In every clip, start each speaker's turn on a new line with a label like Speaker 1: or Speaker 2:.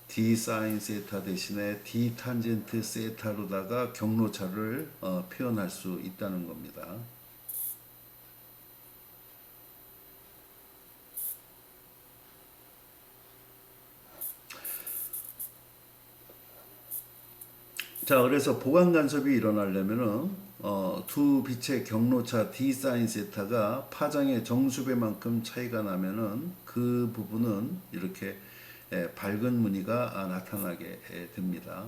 Speaker 1: d 사인 세타 대신에 d 탄젠트 세타로다가 경로차를 표현할 수 있다는 겁니다. 자, 그래서 보강 간섭이 일어나려면은 두 빛의 경로차 d 사인 세타가 파장의 정수배만큼 차이가 나면은 그 부분은 이렇게 밝은 무늬가 나타나게 됩니다.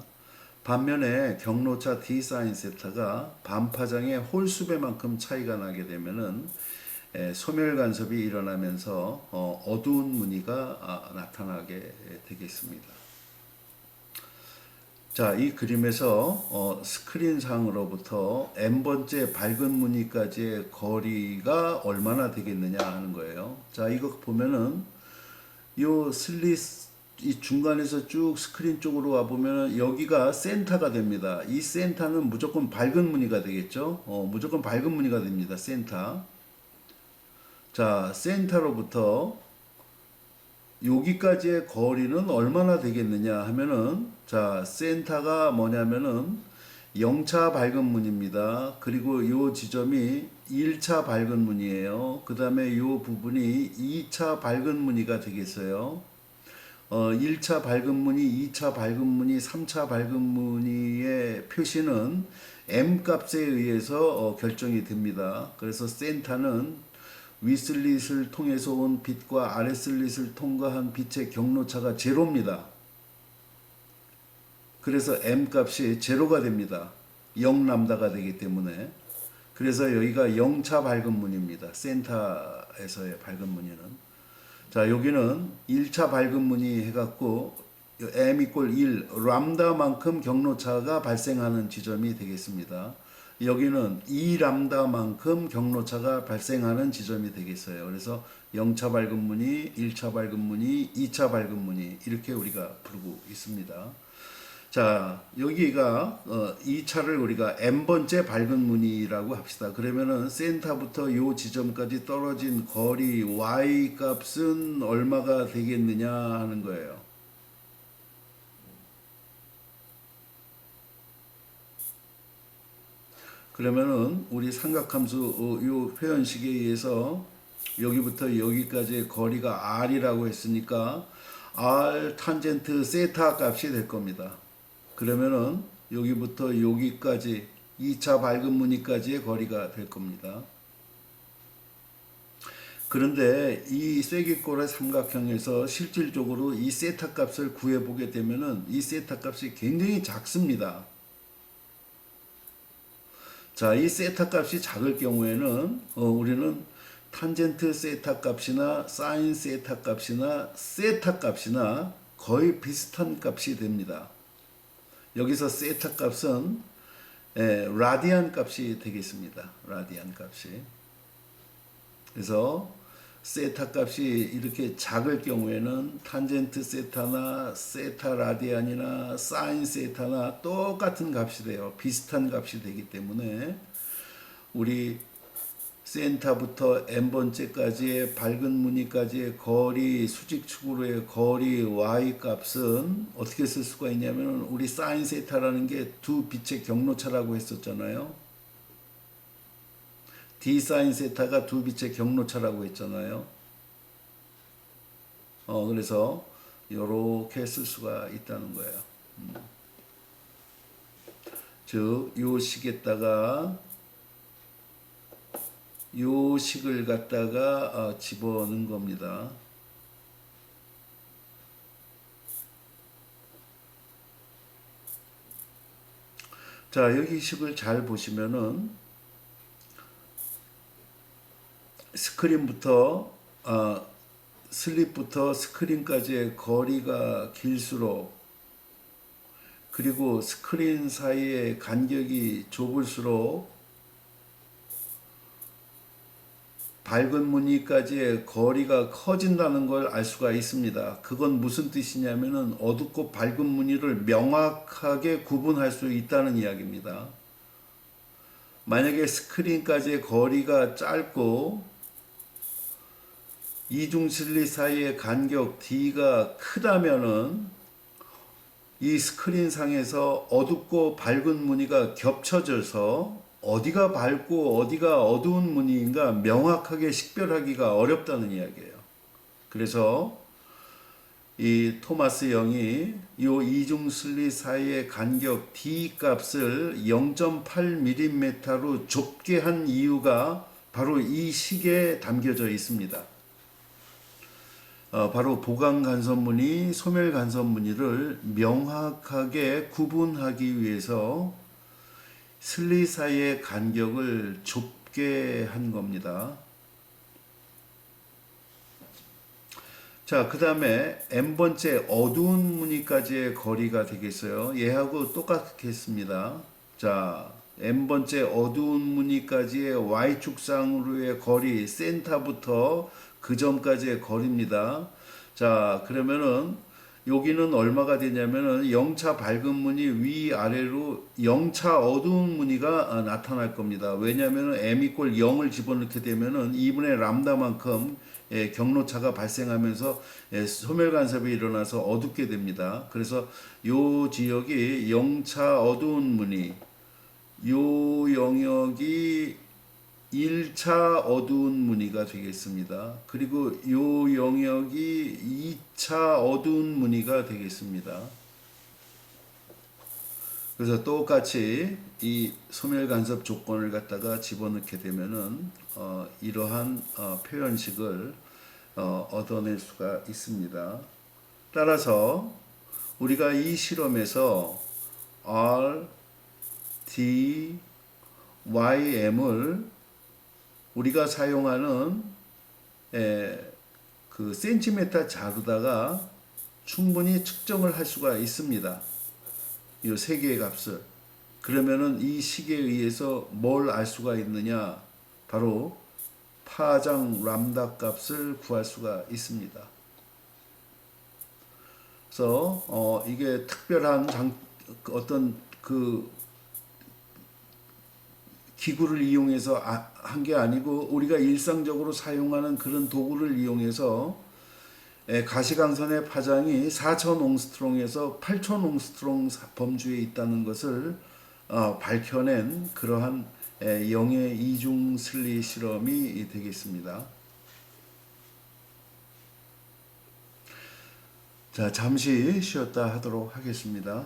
Speaker 1: 반면에 경로차 d 사인 세타가 반파장의 홀수배만큼 차이가 나게 되면은 소멸 간섭이 일어나면서 어두운 무늬가 나타나게 되겠습니다. 자, 이 그림에서 스크린상으로부터 n번째 밝은 무늬까지의 거리가 얼마나 되겠느냐 하는 거예요. 자, 이거 보면은 요 이 중간에서 쭉 스크린 쪽으로 와 보면은 여기가 센터가 됩니다. 이 센터는 무조건 밝은 무늬가 되겠죠. 무조건 밝은 무늬가 됩니다. 센터. 자, 센터로부터 여기까지의 거리는 얼마나 되겠느냐 하면은, 자, 센터가 뭐냐면은 0차 밝은 무늬입니다. 그리고 요 지점이 1차 밝은 무늬예요. 그 다음에 요 부분이 2차 밝은 무늬가 되겠어요. 1차 밝은 무늬, 2차 밝은 무늬, 3차 밝은 무늬의 표시는 M 값에 의해서 결정이 됩니다. 그래서 센터는 윗슬릿을 통해서 온 빛과 아랫슬릿을 통과한 빛의 경로차가 제로입니다. 그래서 M 값이 제로가 됩니다. 0람다가 되기 때문에. 그래서 여기가 0차 밝은 무늬입니다. 센터에서의 밝은 무늬는. 자, 여기는 1차 밝은 무늬 해갖고 M 이꼴 1 람다만큼 경로차가 발생하는 지점이 되겠습니다. 여기는 2람다만큼 경로차가 발생하는 지점이 되겠어요. 그래서 0차 밝은 무늬, 1차 밝은 무늬, 2차 밝은 무늬 이렇게 우리가 부르고 있습니다. 자, 여기가 2차를 우리가 n번째 밝은 무늬라고 합시다. 그러면은 센터부터 요 지점까지 떨어진 거리 y 값은 얼마가 되겠느냐 하는 거예요. 그러면은 우리 삼각함수 요 표현식에 의해서 여기부터 여기까지의 거리가 r이라고 했으니까 r 탄젠트 세타 값이 될 겁니다. 그러면은 여기부터 여기까지 2차 밝은 무늬까지의 거리가 될 겁니다. 그런데 이 쐐기꼴의 삼각형에서 실질적으로 이 세타 값을 구해보게 되면은 이 세타 값이 굉장히 작습니다. 자, 이 세타 값이 작을 경우에는 우리는 탄젠트 세타 값이나 사인 세타 값이나 세타 값이나 거의 비슷한 값이 됩니다. 여기서 세타 값은 라디안 값이 되겠습니다. 라디안 값이. 그래서 세타 값이 이렇게 작을 경우에는 탄젠트 세타나 세타 라디안이나 사인 세타나 똑같은 값이 돼요. 비슷한 값이 되기 때문에 우리 센터부터 n번째까지의 밝은 무늬까지의 거리, 수직축으로의 거리 y 값은 어떻게 쓸 수가 있냐면 우리 사인 세타라는 게 두 빛의 경로차라고 했었잖아요. d 사인 세타가 두 빛의 경로차라고 했잖아요. 그래서 이렇게 쓸 수가 있다는 거예요. 즉, 요 식에다가 요 식을 갖다가 집어넣은 겁니다. 자, 여기 식을 잘 보시면은 스크린부터 슬립부터 스크린까지의 거리가 길수록 그리고 스크린 사이의 간격이 좁을수록 밝은 무늬까지의 거리가 커진다는 걸 알 수가 있습니다. 그건 무슨 뜻이냐면은 어둡고 밝은 무늬를 명확하게 구분할 수 있다는 이야기입니다. 만약에 스크린까지의 거리가 짧고 이중 슬릿 사이의 간격 D가 크다면은 이 스크린상에서 어둡고 밝은 무늬가 겹쳐져서 어디가 밝고 어디가 어두운 무늬인가 명확하게 식별하기가 어렵다는 이야기예요. 그래서 이 토마스 영이 요 이중 슬릿 사이의 간격 D 값을 0.8mm로 좁게 한 이유가 바로 이 식에 담겨져 있습니다. 바로 보강 간섭무늬, 소멸 간섭무늬를 명확하게 구분하기 위해서 슬릿 사이의 간격을 좁게 한 겁니다. 자, 그 다음에 n번째 어두운 무늬까지의 거리가 되겠어요. 얘하고 똑같겠습니다. 자, n번째 어두운 무늬까지의 y축상으로의 거리, 센터부터 그 점까지의 거리입니다. 자, 그러면은 여기는 얼마가 되냐면은 0차 밝은 무늬 위아래로 0차 어두운 무늬가 나타날 겁니다. 왜냐하면 m 이퀄 0을 집어넣게 되면은 2분의 람다만큼 경로차가 발생하면서 소멸 간섭이 일어나서 어둡게 됩니다. 그래서 요 지역이 0차 어두운 무늬, 요 영역이 1차 어두운 무늬가 되겠습니다. 그리고 요 영역이 2차 어두운 무늬가 되겠습니다. 그래서 똑같이 이 소멸 간섭 조건을 갖다가 집어넣게 되면은 이러한 표현식을 얻어낼 수가 있습니다. 따라서 우리가 이 실험에서 R, D, YM을 우리가 사용하는 그 센티미터 자루다가 충분히 측정을 할 수가 있습니다. 이 세 개의 값을. 그러면은 이 식에 의해서 뭘 알 수가 있느냐? 바로 파장 람다 값을 구할 수가 있습니다. 그래서 이게 특별한 어떤 그 기구를 이용해서 한 게 아니고 우리가 일상적으로 사용하는 그런 도구를 이용해서 가시광선의 파장이 4,000옹스트롱에서 8,000옹스트롱 범주에 있다는 것을 밝혀낸 그러한 영의 이중 슬릿 실험이 되겠습니다. 자, 잠시 쉬었다 하도록 하겠습니다.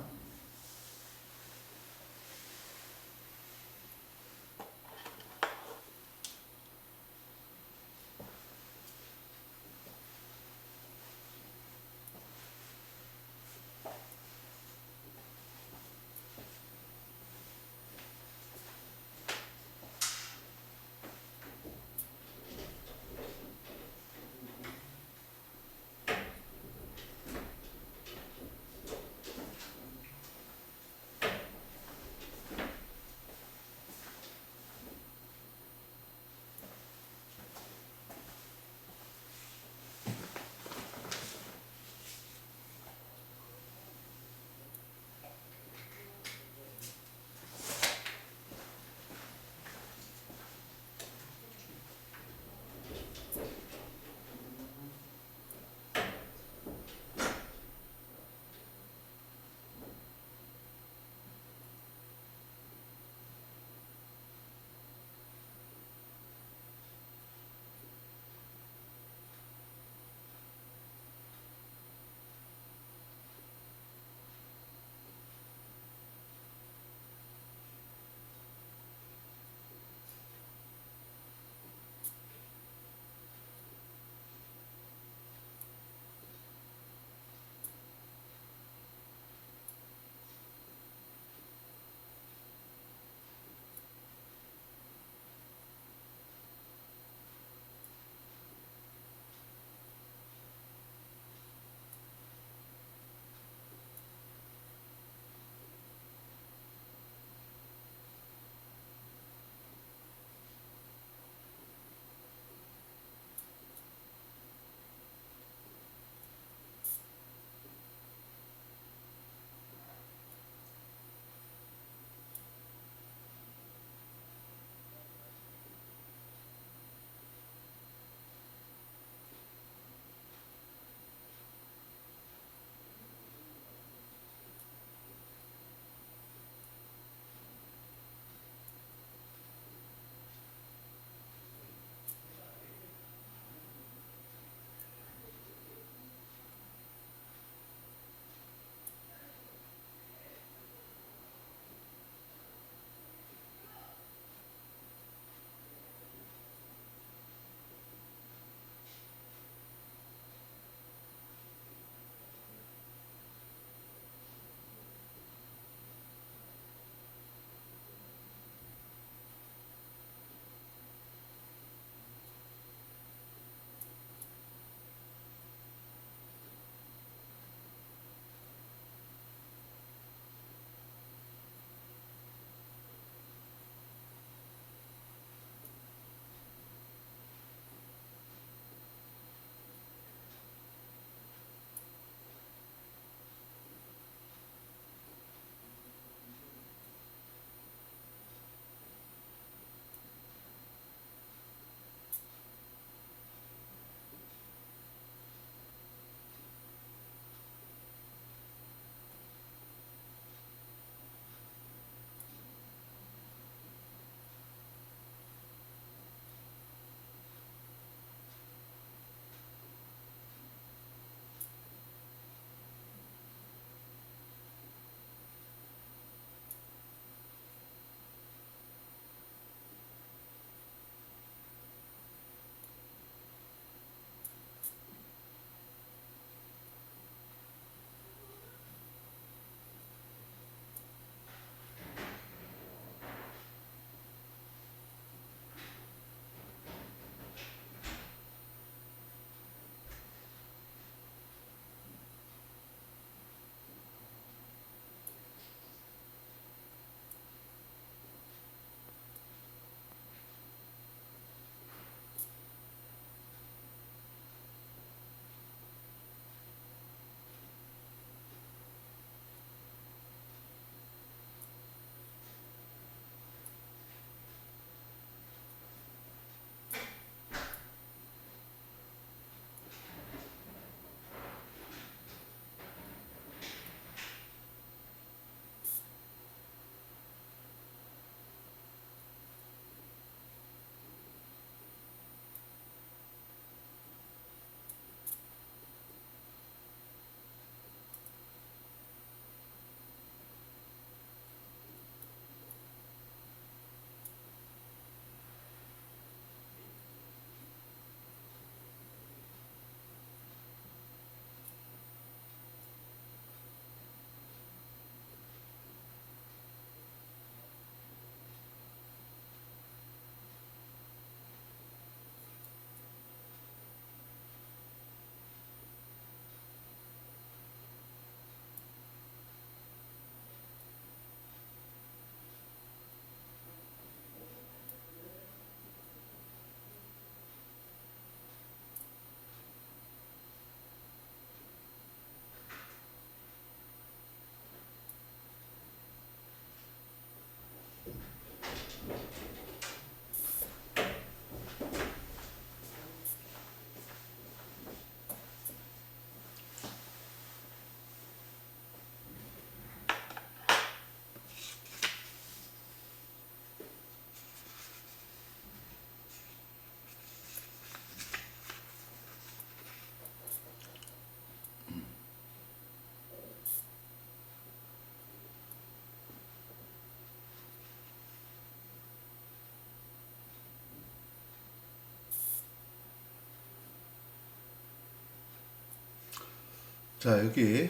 Speaker 1: 자, 여기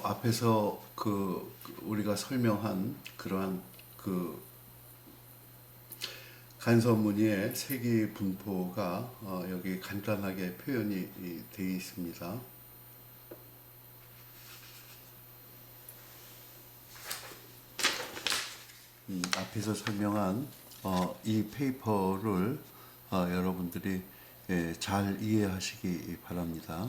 Speaker 1: 앞에서 우리가 설명한 그러한 그 간섭무늬의 색이 분포가 여기 간단하게 표현이 되어 있습니다. 앞에서 설명한 이 페이퍼를 여러분들이 잘 이해하시기 바랍니다.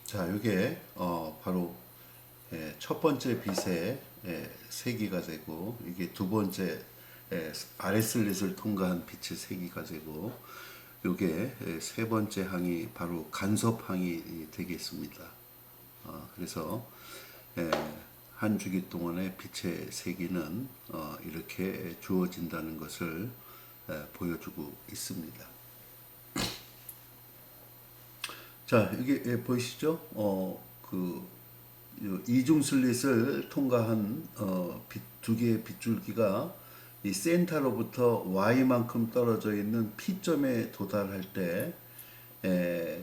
Speaker 1: 자, 이게 바로 첫 번째 빛의 세기가 되고, 이게 두 번째 아랫슬릿을 통과한 빛의 세기가 되고, 이게 세 번째 항이 바로 간섭항이 되겠습니다. 그래서 한 주기 동안의 빛의 세기는 이렇게 주어진다는 것을 보여주고 있습니다. 자, 여기 보이시죠? 이중 슬릿을 통과한 두 개의 빗줄기가 이 센터로부터 Y만큼 떨어져 있는 P점에 도달할 때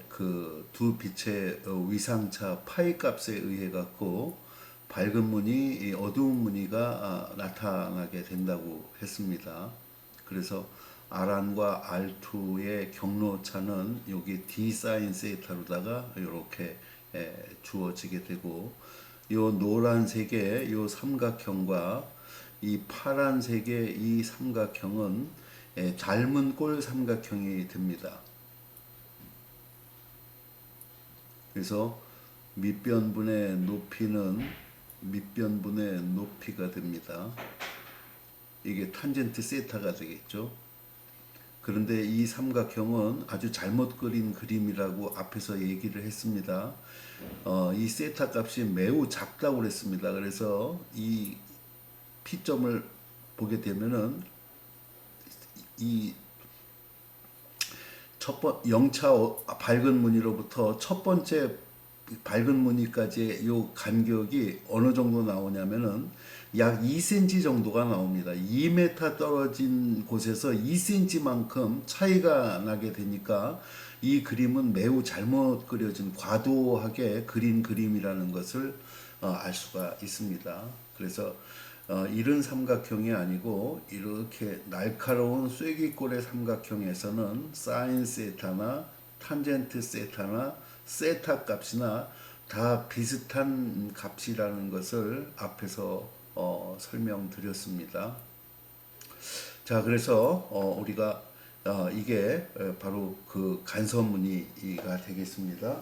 Speaker 1: 그 두 빛의 위상차 파이 값에 의해 갖고 밝은 무늬, 어두운 무늬가 나타나게 된다고 했습니다. 그래서 R1과 R2의 경로차는 여기 D 사인 세타로다가 이렇게 주어지게 되고, 요 노란색의 요 삼각형과 이 파란색의 이 삼각형은 짧은 꼴 삼각형이 됩니다. 그래서 밑변분의 높이는 밑변분의 높이가 됩니다. 이게 탄젠트 세타가 되겠죠. 그런데 이 삼각형은 아주 잘못 그린 그림이라고 앞에서 얘기를 했습니다. 이 세타 값이 매우 작다고 그랬습니다. 그래서 이 P점을 보게 되면은 이 영차 밝은 무늬로부터 첫 번째 밝은 무늬까지의 요 간격이 어느 정도 나오냐면은 약 2cm 정도가 나옵니다. 2m 떨어진 곳에서 2cm만큼 차이가 나게 되니까 이 그림은 매우 잘못 그려진 과도하게 그린 그림이라는 것을 알 수가 있습니다. 그래서 이른 삼각형이 아니고 이렇게 날카로운 쐐기꼴의 삼각형에서는 사인 세타나 탄젠트 세타나 세타 값이나 다 비슷한 값이라는 것을 앞에서 설명드렸습니다. 자, 그래서 우리가 이게 바로 그 간섭무늬가 되겠습니다.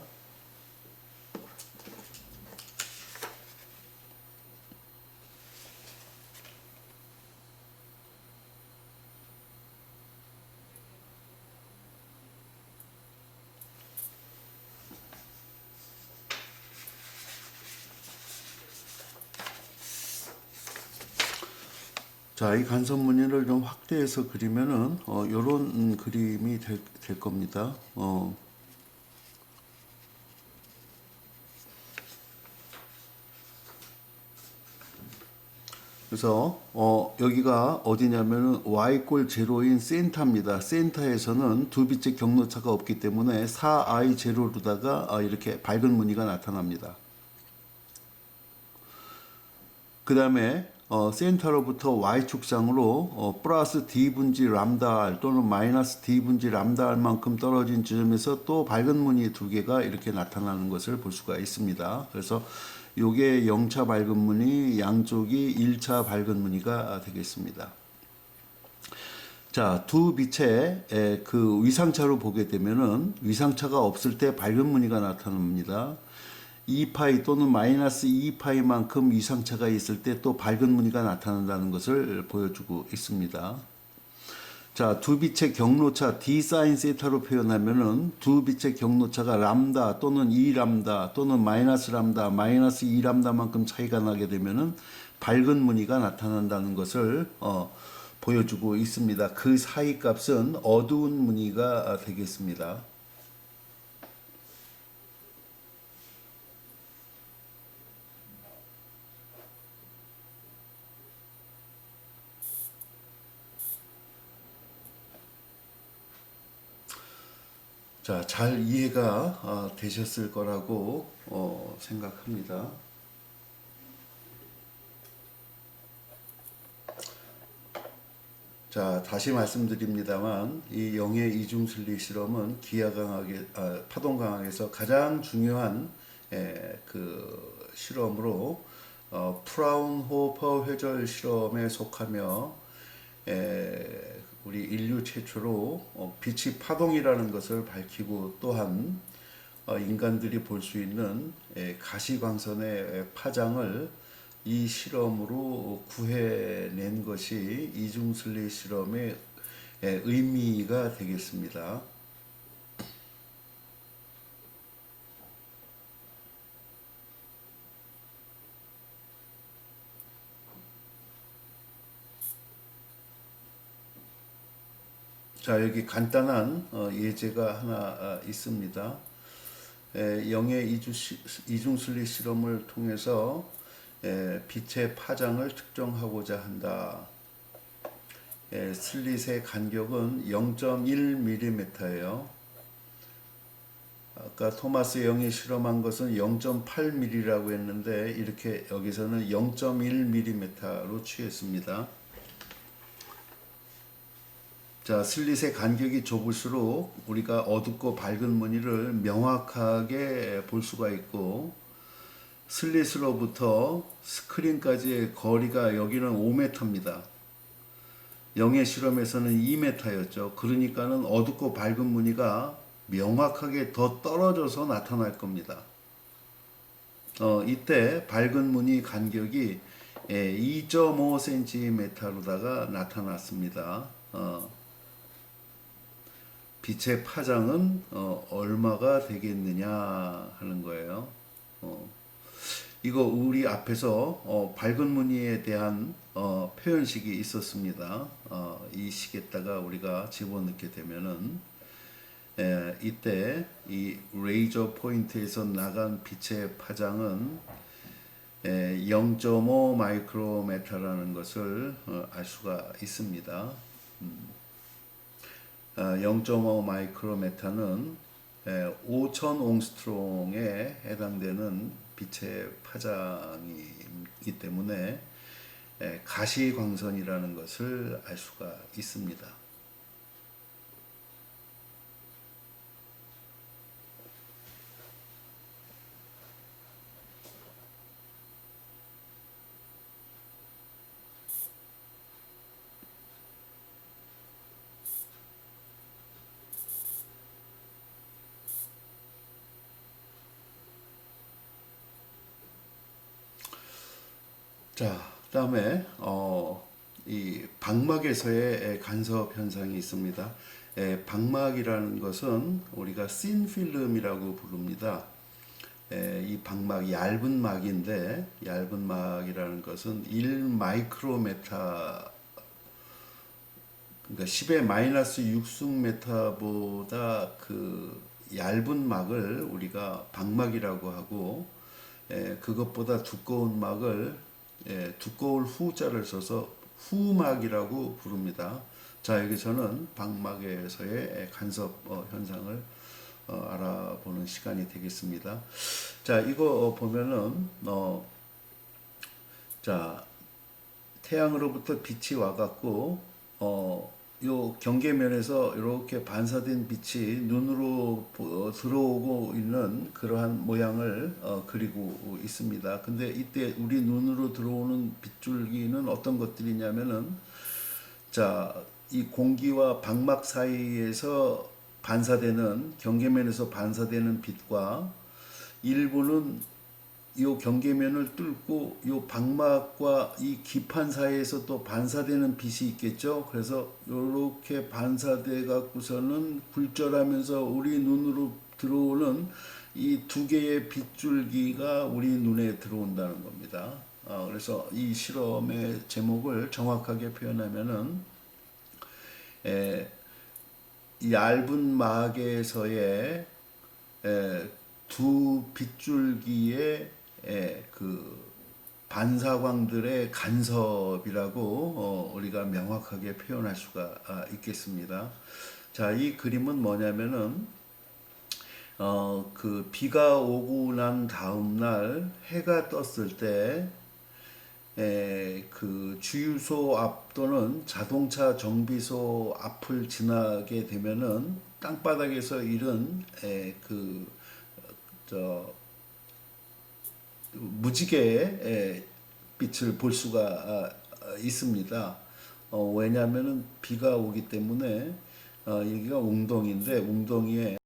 Speaker 1: 자, 이 간섭무늬를 좀 확대해서 그리면은 요런 그림이 될 겁니다. 그래서 여기가 어디냐면은 y꼴 제로인 센터입니다. 센터에서는 두 빛의 경로차가 없기 때문에 4i 제로로다가 이렇게 밝은 무늬가 나타납니다. 그 다음에 센터로부터 y축상으로 플러스 d분지 람다 r 또는 마이너스 d분지 람다 r만큼 떨어진 지점에서 또 밝은 무늬 두 개가 이렇게 나타나는 것을 볼 수가 있습니다. 그래서 요게 0차 밝은 무늬, 양쪽이 1차 밝은 무늬가 되겠습니다. 자, 두 빛의 그 위상차로 보게 되면은 위상차가 없을 때 밝은 무늬가 나타납니다. 2파이 또는 마이너스 2파이만큼 위상차가 있을 때 또 밝은 무늬가 나타난다는 것을 보여주고 있습니다. 자, 두 빛의 경로차 D 사인 세타로 표현하면은 두 빛의 경로차가 람다 또는 2람다 또는 마이너스 람다, 마이너스 2람다만큼 차이가 나게 되면은 밝은 무늬가 나타난다는 것을 보여주고 있습니다. 그 사이 값은 어두운 무늬가 되겠습니다. 자, 잘 이해가 되셨을 거라고 생각합니다. 자, 다시 말씀드립니다만 이 영의 이중슬리 실험은 기하 강학의 파동 강학에서 가장 중요한 그 실험으로 프라운호퍼 회절 실험에 속하며 우리 인류 최초로 빛이 파동이라는 것을 밝히고 또한 인간들이 볼 수 있는 가시광선의 파장을 이 실험으로 구해낸 것이 이중슬리 실험의 의미가 되겠습니다. 자, 여기 간단한 예제가 하나 있습니다. 영의 이중슬리 실험을 통해서 빛의 파장을 특정하고자 한다. 슬릿의 간격은 0.1mm예요. 아까 토마스 영이 실험한 것은 0.8mm라고 했는데 이렇게 여기서는 0.1mm로 취했습니다. 자, 슬릿의 간격이 좁을수록 우리가 어둡고 밝은 무늬를 명확하게 볼 수가 있고 슬릿으로부터 스크린까지의 거리가 여기는 5m입니다. 영의 실험에서는 2m였죠. 그러니까는 어둡고 밝은 무늬가 명확하게 더 떨어져서 나타날 겁니다. 이때 밝은 무늬 간격이 2.5cm로다가 나타났습니다. 빛의 파장은 얼마가 되겠느냐 하는 거예요. 이거 우리 앞에서 밝은 무늬에 대한 표현식이 있었습니다. 이 식에다가 우리가 집어넣게 되면은 이때 이 레이저 포인트에서 나간 빛의 파장은 0.5 마이크로메타라는 것을 알 수가 있습니다. 0.5 마이크로메타는 5,000 옹스트롱에 해당되는 빛의 파장이기 때문에 가시광선이라는 것을 알 수가 있습니다. 자, 그다음에 이 방막에서의 간섭 현상이 있습니다. 방막이라는 것은 우리가 씬 필름이라고 부릅니다. 이 방막 얇은 막인데 얇은 막이라는 것은 1 마이크로메타 그러니까 10의 마이너스 6승메타보다 그 얇은 막을 우리가 방막이라고 하고 그것보다 두꺼운 막을 두꺼울 후자를 써서 후막이라고 부릅니다. 자, 여기서는 방막에서의 간섭 현상을 알아보는 시간이 되겠습니다. 자, 이거 보면은 자, 태양으로부터 빛이 와갖고 요 경계면에서 이렇게 반사된 빛이 눈으로 들어오고 있는 그러한 모양을 그리고 있습니다. 근데 이때 우리 눈으로 들어오는 빗줄기는 어떤 것들이냐면은 자, 이 공기와 방막 사이에서 반사되는 경계면에서 반사되는 빛과 일부는 이 경계면을 뚫고 이 방막과 이 기판 사이에서 또 반사되는 빛이 있겠죠. 그래서 이렇게 반사돼 갖고서는 굴절하면서 우리 눈으로 들어오는 이 두 개의 빗줄기가 우리 눈에 들어온다는 겁니다. 그래서 이 실험의 제목을 정확하게 표현하면은 얇은 막에서의 두 빗줄기의 그 반사광들의 간섭이라고 우리가 명확하게 표현할 수가 있겠습니다. 자, 이 그림은 뭐냐면은 그 비가 오고 난 다음 날 해가 떴을 때, 그 주유소 앞 또는 자동차 정비소 앞을 지나게 되면은 땅바닥에서 이른 저 무지개의 빛을 볼 수가 있습니다. 왜냐하면은 비가 오기 때문에 여기가 웅덩이인데 웅덩이에